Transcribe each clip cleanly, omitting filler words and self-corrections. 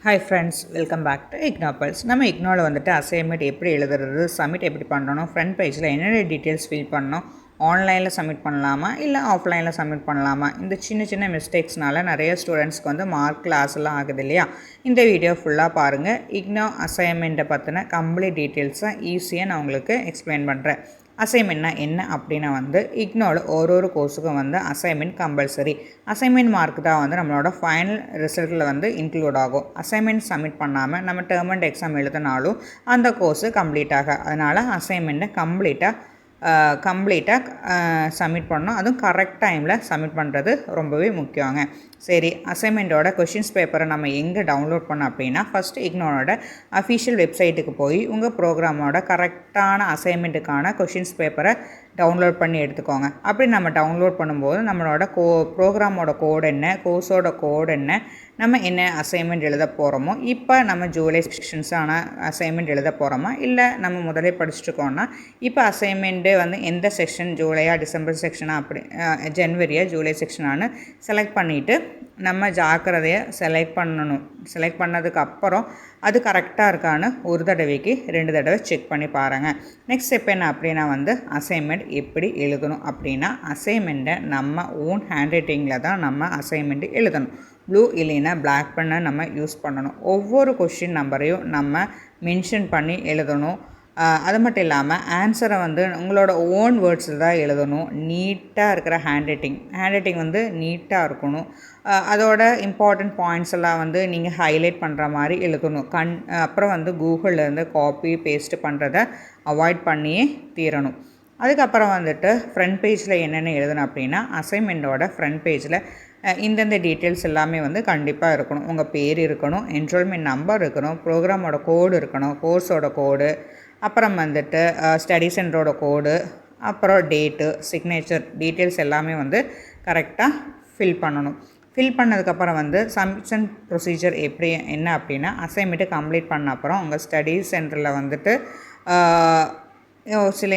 Hi friends, welcome back to Ignopals. நம்ம இக்னோவில் வந்துட்டு assignment எப்படி எழுதுறது, சப்மிட் எப்படி பண்ணணும், ஃப்ரண்ட் பேஜில் என்னென்ன டீட்டெயில்ஸ் ஃபில் பண்ணணும், ஆன்லைனில் சப்மிட் பண்ணலாமா இல்லை ஆஃப்லைனில் சப்மிட் பண்ணலாமா, இந்த சின்ன சின்ன மிஸ்டேக்ஸ்னால நிறைய ஸ்டூடெண்ட்ஸ்க்கு வந்து மார்க் கிளாஸ் எல்லாம் ஆகுது இல்லையா. இந்த வீடியோ ஃபுல்லாக பாருங்கள். இக்னோ அசைன்மெண்ட்டை பற்றின கம்ப்ளீட் டீட்டெயில்ஸை ஈஸியாக நான் உங்களுக்கு எக்ஸ்பிளைன் பண்ணுறேன். அசைன்மெண்ட்னா என்ன அப்படின்னா வந்து இக்னோவில் ஒரு கோர்ஸுக்கும் வந்து அசைன்மெண்ட் கம்பல்சரி. அசைன்மெண்ட் மார்க் தான் வந்து நம்மளோட ஃபைனல் ரிசல்ட்டில் வந்து இன்க்ளூட் ஆகும். அசைன்மெண்ட் சப்மிட் பண்ணாமல் நம்ம டேர்ம் அண்ட் எக்ஸாம் எழுதினாலும் அந்த கோர்ஸு கம்ப்ளீட் ஆகும். அதனால் அசைன்மெண்ட்டை கம்ப்ளீட்டாக சப்மிட் பண்ணணும். அதுவும் கரெக்ட் டைமில் சப்மிட் பண்ணுறது ரொம்பவே முக்கியங்க. சரி, அசைன்மெண்ட்டோட கொஷின்ஸ் பேப்பரை நம்ம எங்கே டவுன்லோட் பண்ணோம் அப்படின்னா ஃபஸ்ட்டு இக்னோனோட அஃபிஷியல் வெப்சைட்டுக்கு போய் உங்கள் ப்ரோக்ராமோட கரெக்டான அசைன்மெண்ட்டுக்கான கொஷின்ஸ் பேப்பரை டவுன்லோட் பண்ணி எடுத்துக்கோங்க. அப்படி நம்ம டவுன்லோட் பண்ணும்போது நம்மளோட ப்ரோக்ராமோட கோடு என்ன, கோர்ஸோட கோடு என்ன, நம்ம என்ன அசைன்மெண்ட் எழுத போகிறோமோ, இப்போ நம்ம ஜூலை செக்ஷன்ஸான அசைன்மெண்ட் எழுத போகிறோமா இல்லை நம்ம முதலே படிச்சுட்டுருக்கோன்னா இப்போ அசைன்மெண்ட்டு வந்து எந்த செக்ஷன், ஜூலையா டிசம்பர் செக்ஷனா, அப்படி ஜனவரியா ஜூலை செக்ஷனானு செலக்ட் பண்ணிவிட்டு நம்ம ஜாக்கிரதையை செலக்ட் பண்ணதுக்கப்புறம் அது கரெக்டாக இருக்கான்னு ஒரு தடவைக்கு 2 தடவை செக் பண்ணி பாருங்கள். நெக்ஸ்ட் ஸ்டெப் என்ன அப்படின்னா வந்து அசைன்மெண்ட் எப்படி எழுதணும் அப்படின்னா அசைன்மெண்ட்டை நம்ம ஓன் ஹேண்ட் ரைட்டிங்கில் தான் நம்ம அசைன்மெண்ட்டு எழுதணும். ப்ளூ இல்லைன்னா பிளாக் பென்னை நம்ம யூஸ் பண்ணணும். ஒவ்வொரு கொஷின் நம்பரையும் நம்ம மென்ஷன் பண்ணி எழுதணும். அது மட்டும் இல்லாமல் ஆன்சரை வந்து உங்களோட ஓன் வேர்ட்ஸில் தான் எழுதணும். நீட்டாக இருக்கிற ஹேண்ட் ரைட்டிங் வந்து நீட்டாக இருக்கணும். அதோட இம்பார்ட்டண்ட் பாயிண்ட்ஸ் எல்லாம் வந்து நீங்கள் ஹைலைட் பண்ணுற மாதிரி எழுதணும். அப்புறம் வந்து கூகுள்லேருந்து காப்பி பேஸ்ட்டு பண்ணுறத அவாய்ட் பண்ணியே தீரணும். அதுக்கப்புறம் வந்துட்டு ஃப்ரண்ட் பேஜில் என்னென்ன எழுதணும் அப்படின்னா அசைன்மெண்ட்டோட ஃப்ரண்ட் பேஜில் இந்தந்த டீட்டெயில்ஸ் எல்லாமே வந்து கண்டிப்பாக இருக்கணும். உங்கள் பேர் இருக்கணும், என்ரோல்மெண்ட் நம்பர் இருக்கணும், ப்ரோக்ராமோட கோடு இருக்கணும், கோர்ஸோட கோடு, அப்புறம் வந்துட்டு ஸ்டடி சென்டரோட கோடு, அப்புறம் டேட்டு, சிக்னேச்சர் டீட்டெயில்ஸ் எல்லாமே வந்து கரெக்டாக ஃபில் பண்ணணும். ஃபில் பண்ணதுக்கப்புறம் வந்து சப்மிஷன் ப்ரொசீஜர் என்ன அப்படின்னா அசைன்மெண்ட்டு கம்ப்ளீட் பண்ண அப்புறம் உங்கள் ஸ்டடி சென்டரில் வந்துட்டு சில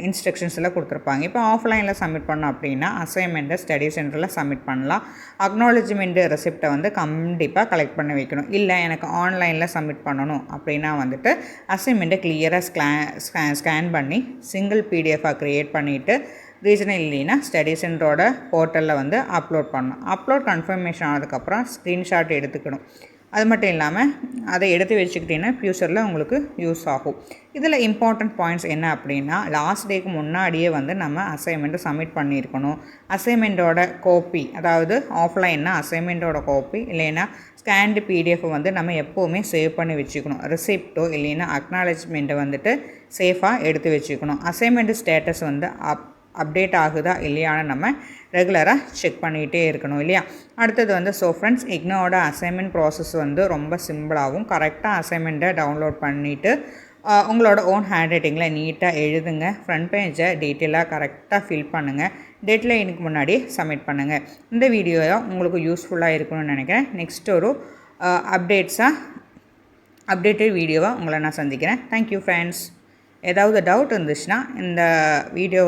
இன்ஸ்ட்ரக்ஷன்ஸ் எல்லாம் கொடுத்துருப்பாங்க. இப்போ ஆஃப்லைனில் சப்மிட் பண்ணோம் அப்படின்னா அசைன்மெண்ட்டை ஸ்டடி சென்டரில் சப்மிட் பண்ணலாம். அக்னாலஜ்மெண்ட்டு ரெசிப்டை வந்து கண்டிப்பாக கலெக்ட் பண்ணி வைக்கணும். இல்லை எனக்கு ஆன்லைனில் சப்மிட் பண்ணணும் அப்படின்னா வந்துட்டு அசைன்மெண்ட்டை கிளியராக ஸ்கேன் பண்ணி சிங்கிள் பிடிஎஃபாக க்ரியேட் பண்ணிவிட்டு ரீஜனல் இல்லைன்னா ஸ்டடி சென்டரோட போர்ட்டலில் வந்து அப்லோட் பண்ணணும். அப்லோட் கன்ஃபர்மேஷன் ஆனதுக்கப்புறம் ஸ்க்ரீன்ஷாட் எடுத்துக்கணும். அது மட்டும் இல்லாமல் அதை எடுத்து வச்சுக்கிட்டிங்கன்னா ஃப்யூச்சரில் உங்களுக்கு யூஸ் ஆகும். இதில் இம்பார்ட்டண்ட் பாயிண்ட்ஸ் என்ன அப்படின்னா லாஸ்ட் டேக்கு முன்னாடியே வந்து நம்ம அசைன்மெண்ட்டை சப்மிட் பண்ணியிருக்கணும். அசைன்மெண்ட்டோட காப்பி, அதாவது ஆஃப்லைன்னா அசைன்மெண்ட்டோட காப்பி இல்லைன்னா ஸ்கேன்டு பிடிஎஃப் வந்து நம்ம எப்போவுமே சேவ் பண்ணி வச்சுக்கணும். ரிசிப்டோ இல்லைன்னா அக்னாலஜ்மெண்ட்டை வந்துட்டு சேஃபாக எடுத்து வச்சுக்கணும். அசைன்மெண்ட்டு ஸ்டேட்டஸ் வந்து அப்டேட் ஆகுதா இல்லையான்னு நம்ம ரெகுலராக செக் பண்ணிகிட்டே இருக்கணும் இல்லையா. அடுத்தது வந்து ஃப்ரெண்ட்ஸ், இக்னோட அசைன்மெண்ட் ப்ராசஸ் வந்து ரொம்ப சிம்பிளாகவும் கரெக்டாக அசைன்மெண்ட்டை டவுன்லோட் பண்ணிவிட்டு உங்களோட ஓன் ஹேண்ட் ரைட்டிங்கில் நீட்டாக எழுதுங்க. ஃப்ரண்ட் பேஜை டீட்டெயிலாக கரெக்டாக ஃபில் பண்ணுங்கள். டெட்லைனுக்கு முன்னாடி சப்மிட் பண்ணுங்கள். இந்த வீடியோ உங்களுக்கு யூஸ்ஃபுல்லாக இருக்கணும்னு நினைக்கிறேன். நெக்ஸ்ட் ஒரு அப்டேட்டட் வீடியோவாக உங்களை நான் சந்திக்கிறேன். Thank you friends. ஏதாவது டவுட் இருந்துச்சுன்னா இந்த வீடியோ